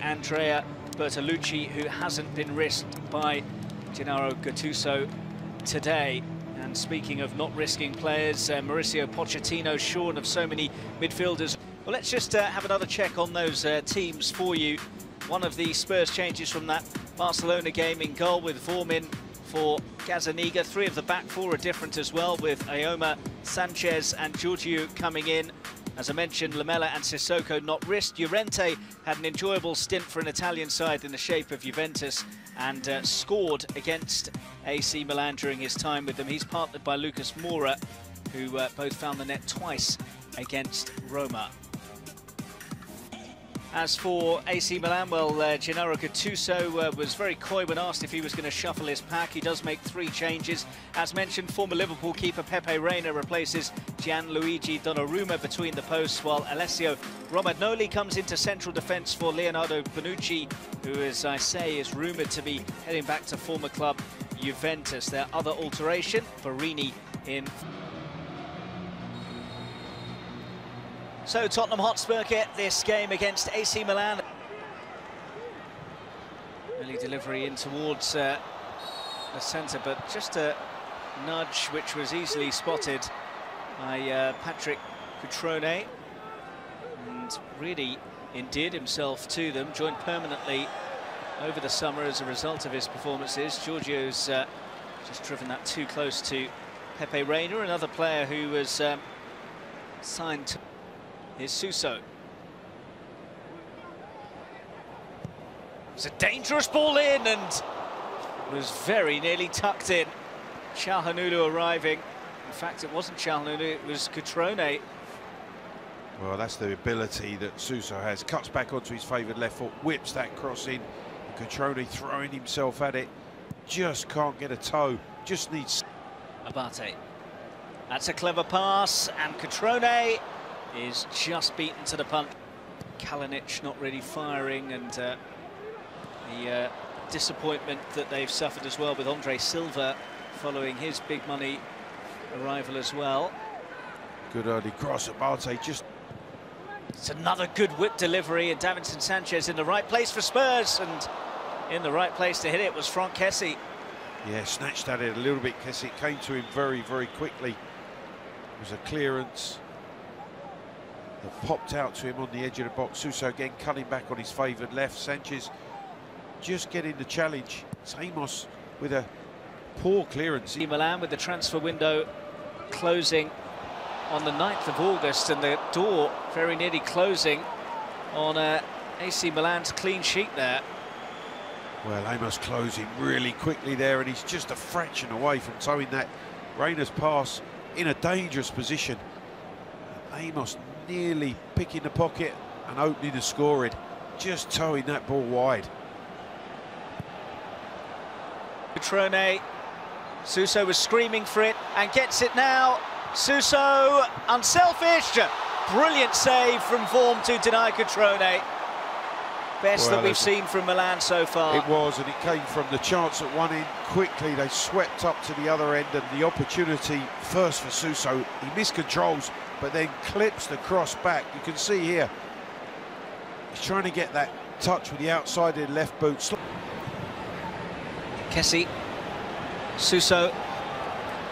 Andrea Bertolucci, who hasn't been risked by Gennaro Gattuso today. And speaking of not risking players, Mauricio Pochettino shorn of so many midfielders. Well, let's just have another check on those teams for you. One of the Spurs changes from that Barcelona game in goal with Vormin for Gazzaniga. Three of the back four are different as well, with Ayoma, Sanchez and Giorgio coming in. As I mentioned, Lamela and Sissoko not risked. Llorente had an enjoyable stint for an Italian side in the shape of Juventus and scored against AC Milan during his time with them. He's partnered by Lucas Moura, who both found the net twice against Roma. As for AC Milan, well, Gennaro Gattuso was very coy when asked if he was going to shuffle his pack. He does make three changes. As mentioned, former Liverpool keeper Pepe Reina replaces Gianluigi Donnarumma between the posts, while Alessio Romagnoli comes into central defence for Leonardo Bonucci, who, as I say, is rumoured to be heading back to former club Juventus. Their other alteration, Barini in. So Tottenham Hotspur get this game against AC Milan. Early delivery in towards the centre, but just a nudge which was easily spotted by Patrick Cutrone, and really endeared himself to them, joined permanently over the summer as a result of his performances. Giorgio's just driven that too close to Pepe Reina, another player who was signed to. Here's Suso. It's a dangerous ball in and was very nearly tucked in. Calhanoglu arriving. In fact, it wasn't Calhanoglu, it was Cutrone. Well, that's the ability that Suso has. Cuts back onto his favoured left foot, whips that cross in. Cutrone throwing himself at it. Just can't get a toe. Just needs... Abate. That's a clever pass, and Cutrone is just beaten to the punt. Kalinic not really firing, and the disappointment that they've suffered as well with Andre Silva following his big money arrival as well. Good early cross. Abate just... It's another good whip delivery, and Davinson Sanchez in the right place for Spurs, and in the right place to hit it was Franck Kessie. Yeah, snatched at it a little bit. Kessie came to him very, very quickly. It was a clearance that popped out to him on the edge of the box. Suso again cutting back on his favoured left. Sanchez just getting the challenge. It's Amos with a poor clearance. Milan with the transfer window closing on the 9th of August, and the door very nearly closing on AC Milan's clean sheet there. Well, Amos closing really quickly there, and he's just a fraction away from towing that Reina's pass in a dangerous position. Amos nearly picking the pocket and opening the scoring, just towing that ball wide. Cutrone, Suso was screaming for it and gets it now. Suso, unselfish, brilliant save from Vorm to deny Cutrone. Best that we've seen from Milan so far. It was, and it came from the chance at one end. Quickly they swept up to the other end, and the opportunity first for Suso. He miscontrols, but then clips the cross back. You can see here, he's trying to get that touch with the outside of the left boot. Kessie, Suso,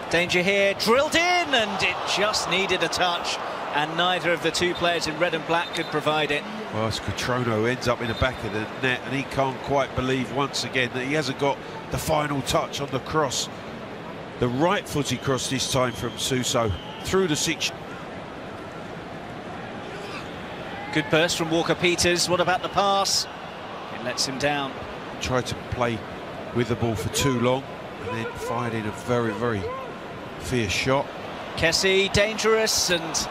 danger here, drilled in, and it just needed a touch, and neither of the two players in red and black could provide it. Well, Cutrone ends up in the back of the net, and he can't quite believe once again that he hasn't got the final touch on the cross. The right footy cross this time from Suso through the 6. Good burst from Walker-Peters. What about the pass? It lets him down. Tried to play with the ball for too long, and then fired in a very, very fierce shot. Kessie, dangerous, and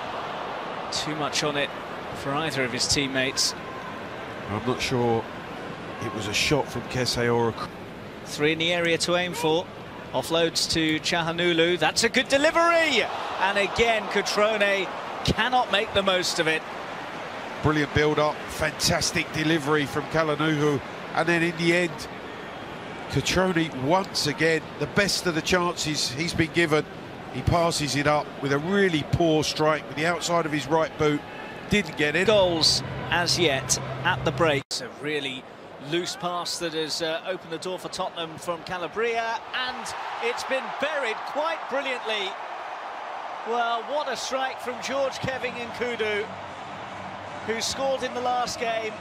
too much on it for either of his teammates. I'm not sure it was a shot from Kessie or a... Three in the area to aim for. Offloads to Calhanoglu. That's a good delivery! And again, Cutrone cannot make the most of it. Brilliant build-up, fantastic delivery from Calhanoglu, and then in the end, Cutrone once again, the best of the chances he's been given. He passes it up with a really poor strike with the outside of his right boot. Didn't get it. Goals as yet at the break. It's a really loose pass that has opened the door for Tottenham from Calabria, and it's been buried quite brilliantly. Well, what a strike from George Kevin Nkudu, who scored in the last game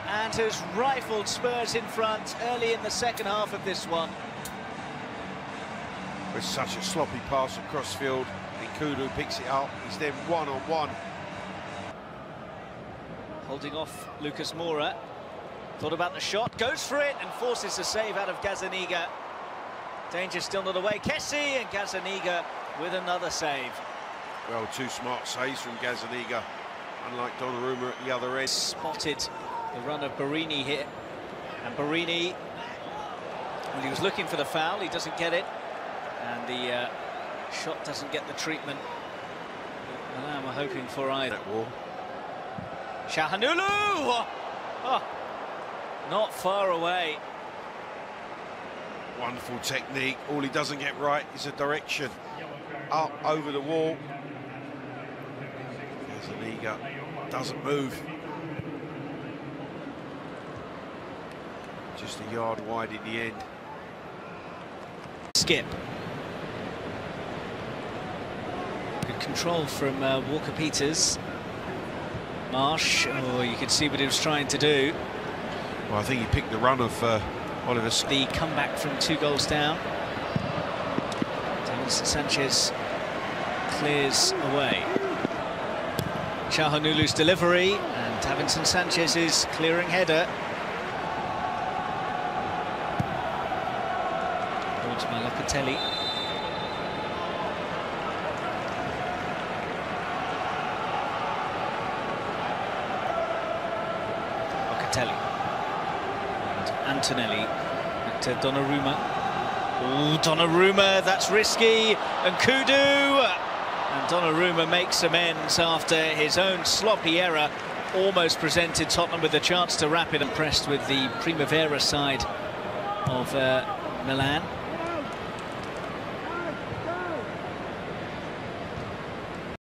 and has rifled Spurs in front early in the second half of this one. With such a sloppy pass across field, Nkudu picks it up. He's then one-on-one. Holding off Lucas Moura. Thought about the shot, goes for it and forces a save out of Gazzaniga. Danger still not away. Kessie, and Gazzaniga with another save. Well, two smart saves from Gazzaniga, unlike Donnarumma at the other end. Spotted the run of Barini here. And Barini, well, he was looking for the foul, he doesn't get it. And the shot doesn't get the treatment Milan were hoping for either. Shahanulu! Oh, not far away. Wonderful technique. All he doesn't get right is a direction. Up over the wall. Gazzaniga doesn't move. Just a yard wide in the end. Skip. Good control from Walker-Peters. Marsh, oh, you can see what he was trying to do. Well, I think he picked the run of Oliver. The comeback from 2 goals down. Davinson Sanchez clears away. Çalhanoğlu's delivery, and Davinson Sanchez's clearing header. Towards Locatelli. Locatelli. And Antonelli. Back to Donnarumma. Oh, Donnarumma, that's risky. And Nkudu. And Donnarumma makes amends after his own sloppy error. Almost presented Tottenham with a chance to wrap it. Impressed with the Primavera side of Milan.